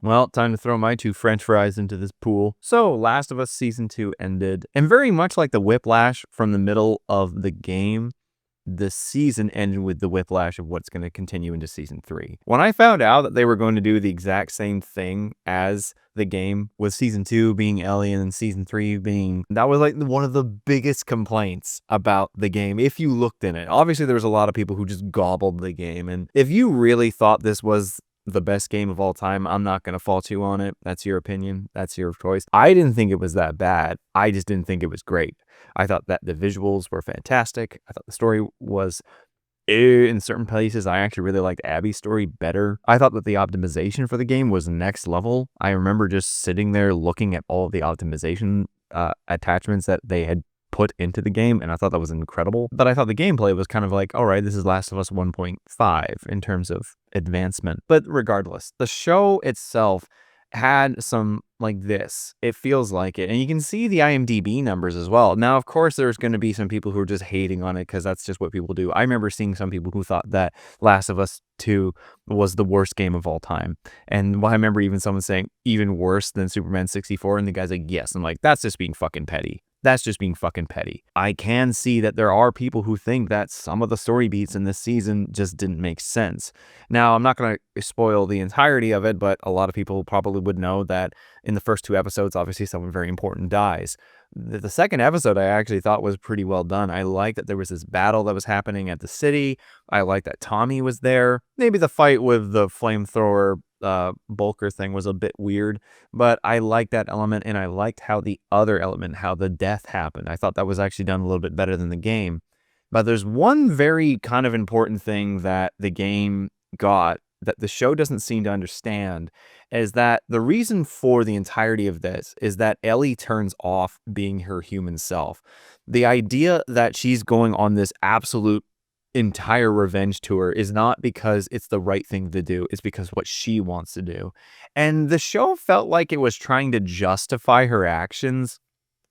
Well, time to throw my 2 french fries into this pool. So, Last of Us Season 2 ended, and very much like the whiplash from the middle of the game, the season ended with the whiplash of what's going to continue into Season 3. When I found out that they were going to do the exact same thing as the game, with Season 2 being Ellie and then Season 3 being... That was like one of the biggest complaints about the game, if you looked in it. Obviously, there was a lot of people who just gobbled the game, and if you really thought this was the best game of all time, I'm not going to fault you on it. That's your opinion. That's your choice. I didn't think it was that bad. I just didn't think it was great. I thought that the visuals were fantastic. I thought the story was in certain places. I actually really liked Abby's story better. I thought that the optimization for the game was next level. I remember just sitting there looking at all of the optimization attachments that they had put into the game, and I thought that was incredible. But I thought the gameplay was kind of like, all right, this is Last of Us 1.5 in terms of advancement. But regardless, the show itself had some like this. It feels like it. And you can see the IMDb numbers as well. Now, of course, there's going to be some people who are just hating on it because that's just what people do. I remember seeing some people who thought that Last of Us 2 was the worst game of all time. And I remember even someone saying even worse than Superman 64. And the guy's like, yes. I'm like, that's just being fucking petty. That's just being fucking petty. I can see that there are people who think that some of the story beats in this season just didn't make sense. Now, I'm not going to spoil the entirety of it, but a lot of people probably would know that in the first 2 episodes, obviously someone very important dies. The second episode I actually thought was pretty well done. I liked that there was this battle that was happening at the city. I liked that Tommy was there. Maybe the fight with the flamethrower Bulker thing was a bit weird, but I liked that element, and I liked how the other element, how the death happened. I thought that was actually done a little bit better than the game. But there's one very kind of important thing that the game got that the show doesn't seem to understand, is that the reason for the entirety of this is that Ellie turns off being her human self. The idea that she's going on this absolute entire revenge tour is not because it's the right thing to do. It's because what she wants to do. And the show felt like it was trying to justify her actions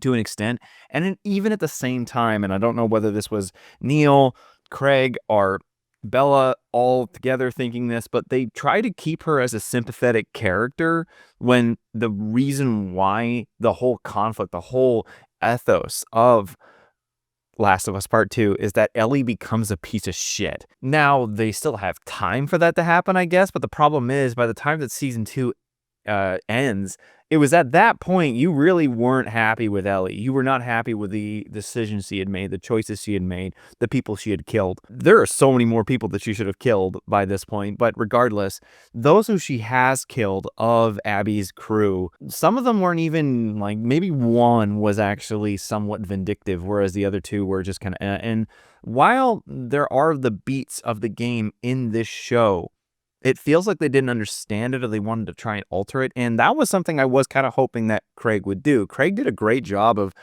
to an extent. And then even at the same time, and I don't know whether this was Neil, Craig, or Bella all together thinking this, but they try to keep her as a sympathetic character when the reason why the whole conflict, the whole ethos of Last of Us Part 2 is that Ellie becomes a piece of shit. Now, they still have time for that to happen, I guess, but the problem is by the time that Season 2 ends, it was at that point you really weren't happy with Ellie. You were not happy with the decisions she had made, the choices she had made, the people she had killed. There are so many more people that she should have killed by this point, but regardless, those who she has killed of Abby's crew, some of them weren't even, like, maybe one was actually somewhat vindictive, whereas the other two were just kind of... And while there are the beats of the game in this show, it feels like they didn't understand it, or they wanted to try and alter it. And that was something I was kind of hoping that Craig would do. Craig did a great job of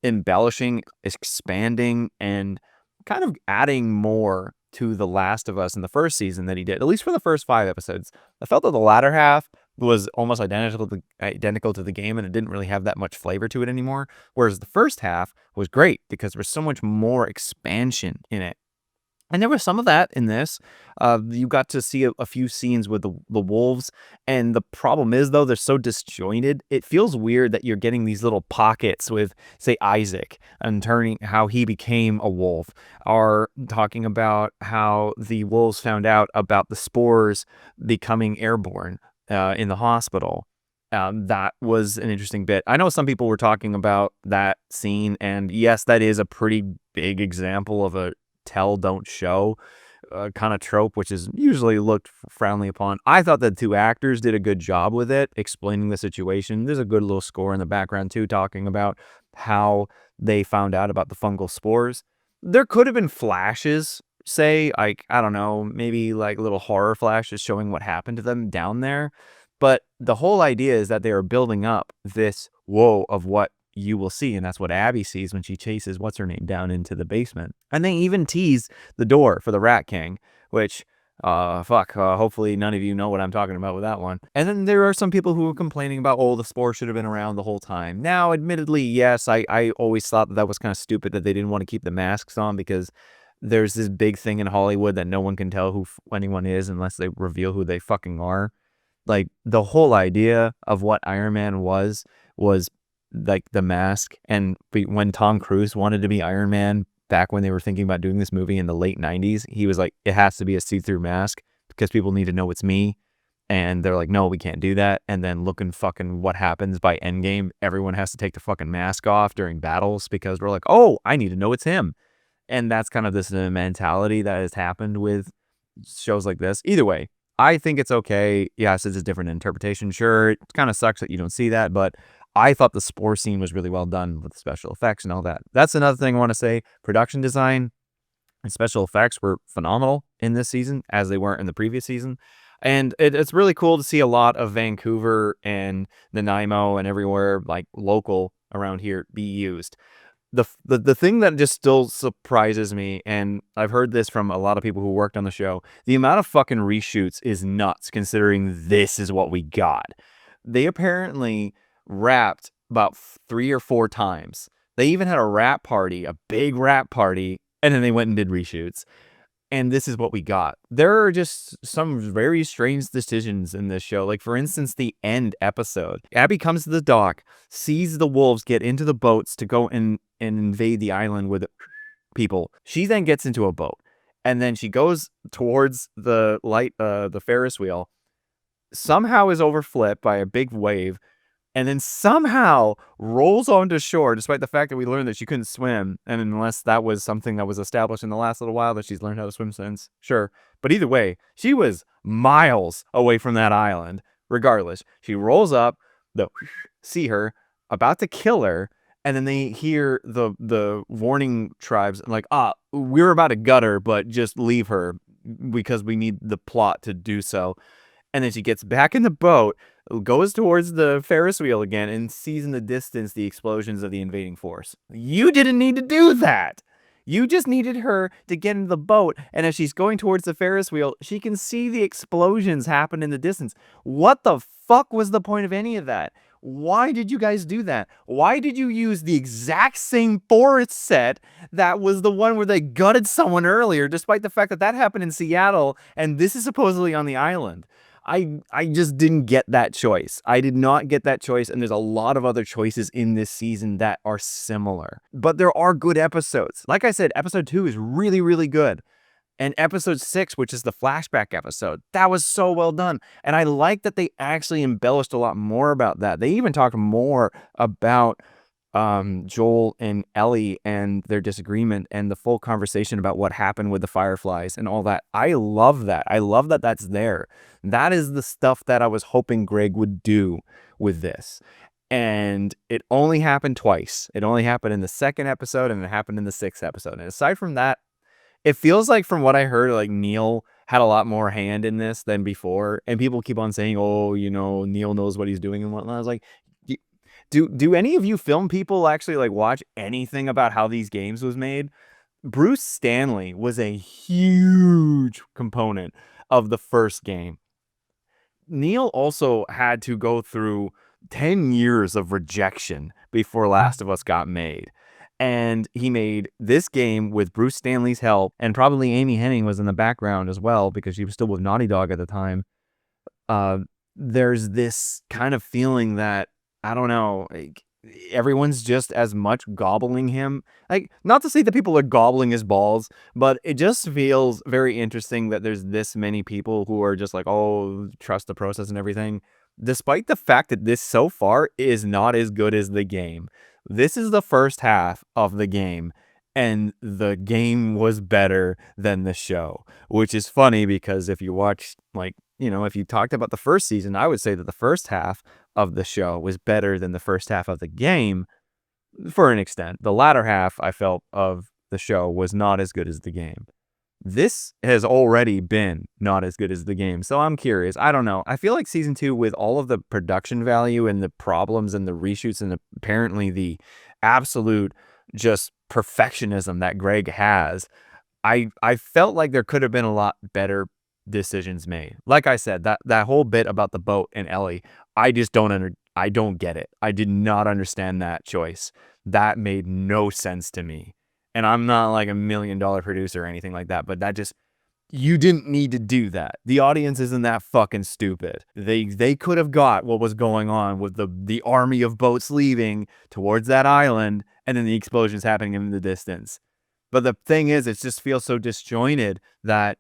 embellishing, expanding, and kind of adding more to The Last of Us in the first season than he did, at least for the first 5 episodes. I felt that the latter half was almost identical to the game, and it didn't really have that much flavor to it anymore. Whereas the first half was great because there was so much more expansion in it. And there was some of that in this. You got to see a few scenes with the wolves. And the problem is, though, they're so disjointed. It feels weird that you're getting these little pockets with, say, Isaac and how he became a wolf, or talking about how the wolves found out about the spores becoming airborne in the hospital. That was an interesting bit. I know some people were talking about that scene. And yes, that is a pretty big example of a tell don't show kind of trope, which is usually looked frowningly upon. I thought the 2 actors did a good job with it, explaining the situation. There's a good little score in the background too, talking about how they found out about the fungal spores. There could have been flashes, say, like, I don't know, maybe like little horror flashes showing what happened to them down there. But the whole idea is that they are building up this woe of what you will see, and that's what Abby sees when she chases what's-her-name down into the basement. And they even tease the door for the Rat King, which, hopefully none of you know what I'm talking about with that one. And then there are some people who are complaining about, oh, the spore should have been around the whole time. Now, admittedly, yes, I always thought that was kind of stupid that they didn't want to keep the masks on, because there's this big thing in Hollywood that no one can tell who anyone is unless they reveal who they fucking are. like the whole idea of what Iron Man was like the mask. And when Tom Cruise wanted to be Iron Man back when they were thinking about doing this movie in the late 90s, he was like, it has to be a see-through mask because people need to know it's me. And they're like, no, we can't do that. And then looking fucking what happens by Endgame, everyone has to take the fucking mask off during battles because we're like, oh, I need to know it's him. And that's kind of this mentality that has happened with shows like this. Either way, I think it's okay. Yes, it's a different interpretation. Sure, it kind of sucks that you don't see that, but I thought the spore scene was really well done with the special effects and all that. That's another thing I want to say. Production design and special effects were phenomenal in this season, as they weren't in the previous season. And it's really cool to see a lot of Vancouver and Nanaimo and everywhere, like local around here, be used. The thing that just still surprises me, and I've heard this from a lot of people who worked on the show, the amount of fucking reshoots is nuts considering this is what we got. They apparently rapped about 3 or 4 times. They even had a rap party, a big rap party, and then they went and did reshoots. And this is what we got. There are just some very strange decisions in this show. Like, for instance, the end episode. Abby comes to the dock, sees the wolves get into the boats to go and invade the island with people. She then gets into a boat. And then she goes towards the the Ferris wheel. Somehow is overflipped by a big wave. And then somehow rolls onto shore, despite the fact that we learned that she couldn't swim. And unless that was something that was established in the last little while that she's learned how to swim since, sure. But either way, she was miles away from that island. Regardless, she rolls up, see her, about to kill her, and then they hear the warning tribes like, we're about to gut her, but just leave her because we need the plot to do so. And then she gets back in the boat, goes towards the Ferris wheel again, and sees in the distance the explosions of the invading force. You didn't need to do that. You just needed her to get into the boat, and as she's going towards the Ferris wheel, she can see the explosions happen in the distance. What the fuck was the point of any of that? Why did you guys do that? Why did you use the exact same forest set that was the one where they gutted someone earlier, despite the fact that that happened in Seattle, and this is supposedly on the island? I just didn't get that choice. I did not get that choice, and there's a lot of other choices in this season that are similar. But there are good episodes. Like I said, episode 2 is really, really good. And episode 6, which is the flashback episode, that was so well done. And I like that they actually embellished a lot more about that. They even talked more about Joel and Ellie and their disagreement and the full conversation about what happened with the Fireflies and all that. I love that. I love that that's there. That is the stuff that I was hoping Greg would do with this. And it only happened twice. It only happened in the 2nd episode and it happened in the 6th episode. And aside from that, it feels like, from what I heard, like Neil had a lot more hand in this than before. And people keep on saying, oh, Neil knows what he's doing and whatnot. I was like, do any of you film people actually like watch anything about how these games was made? Bruce Stanley was a huge component of the first game. Neil also had to go through 10 years of rejection before Last of Us got made. And he made this game with Bruce Stanley's help, and probably Amy Hennig was in the background as well because she was still with Naughty Dog at the time. There's this kind of feeling that, I don't know, like, everyone's just as much gobbling him. Like, not to say that people are gobbling his balls, but it just feels very interesting that there's this many people who are just like, oh, trust the process and everything. Despite the fact that this so far is not as good as the game. This is the first half of the game, and the game was better than the show, which is funny because if you watch, like, if you talked about the first season, I would say that the first half of the show was better than the first half of the game for an extent. The latter half, I felt, of the show was not as good as the game. This has already been not as good as the game. So I'm curious. I don't know. I feel like season 2, with all of the production value and the problems and the reshoots and apparently the absolute just perfectionism that Greg has, I felt like there could have been a lot better decisions made. Like I said, that whole bit about the boat and Ellie, I just I don't get it. I did not understand that choice. That made no sense to me. And I'm not like $1 million producer or anything like that, but that just, You didn't need to do that. The audience isn't that fucking stupid. They could have got what was going on with the army of boats leaving towards that island and then the explosions happening in the distance. But the thing is, it just feels so disjointed that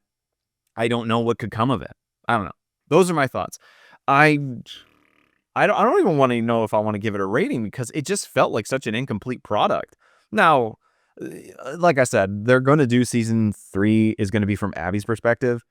I don't know what could come of it. I don't know. Those are my thoughts. I I don't even want to know if I want to give it a rating because it just felt like such an incomplete product. Now, like I said, they're going to do season 3 is going to be from Abby's perspective.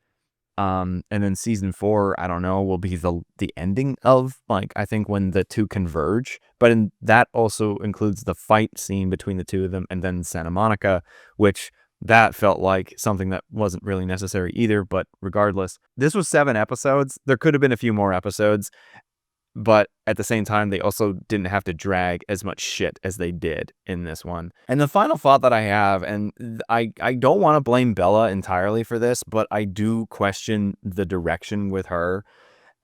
And then season 4, I don't know, will be the ending of, like, I think when the two converge. But that also includes the fight scene between the two of them and then Santa Monica, which that felt like something that wasn't really necessary either. But regardless, this was 7 episodes. There could have been a few more episodes. But at the same time, they also didn't have to drag as much shit as they did in this one. And the final thought that I have, and I don't want to blame Bella entirely for this, but I do question the direction with her.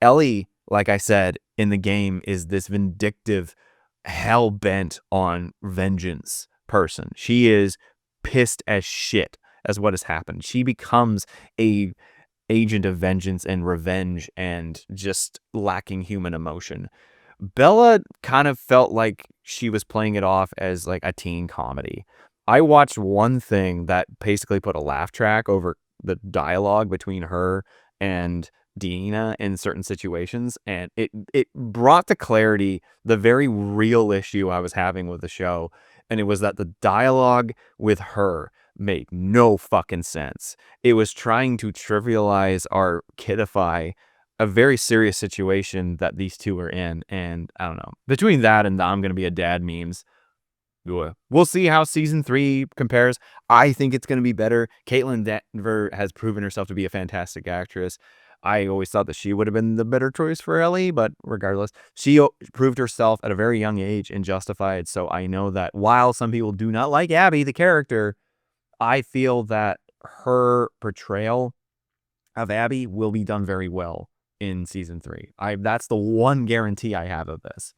Ellie, like I said, in the game is this vindictive, hell-bent on vengeance person. She is pissed as shit as what has happened. She becomes a agent of vengeance and revenge and just lacking human emotion. Bella kind of felt like she was playing it off as like a teen comedy. I watched one thing that basically put a laugh track over the dialogue between her and Deanna in certain situations, and it brought to clarity the very real issue I was having with the show, and it was that the dialogue with her made no fucking sense. It was trying to trivialize or kidify a very serious situation that these two are in, and I don't know. Between that and the I'm gonna be a dad memes, we'll see how season 3 compares. I think it's going to be better. Caitlin Denver has proven herself to be a fantastic actress. I always thought that she would have been the better choice for Ellie, but regardless, she proved herself at a very young age and Justified. So I know that while some people do not like Abby, the character, I feel that her portrayal of Abby will be done very well in season 3. That's the one guarantee I have of this.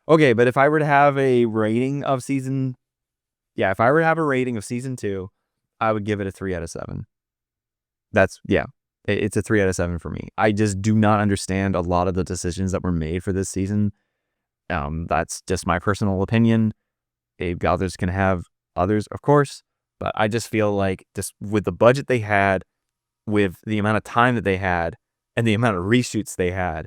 Okay, but if I were to have a rating of season 2, I would give it a 3 out of 7. It's a 3 out of 7 for me. I just do not understand a lot of the decisions that were made for this season. That's just my personal opinion. Others can have others, of course, but I just feel like just with the budget they had, with the amount of time that they had, and the amount of reshoots they had,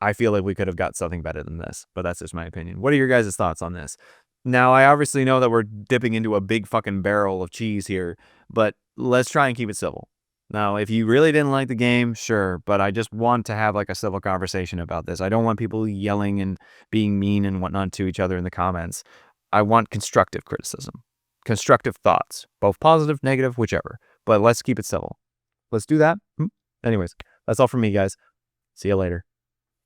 I feel like we could have got something better than this, but that's just my opinion. What are your guys' thoughts on this? Now, I obviously know that we're dipping into a big fucking barrel of cheese here, but let's try and keep it civil. Now, if you really didn't like the game, sure, but I just want to have like a civil conversation about this. I don't want people yelling and being mean and whatnot to each other in the comments. I want constructive criticism, constructive thoughts, both positive, negative, whichever, but let's keep it civil. Let's do that. Anyways, that's all from me, guys. See you later.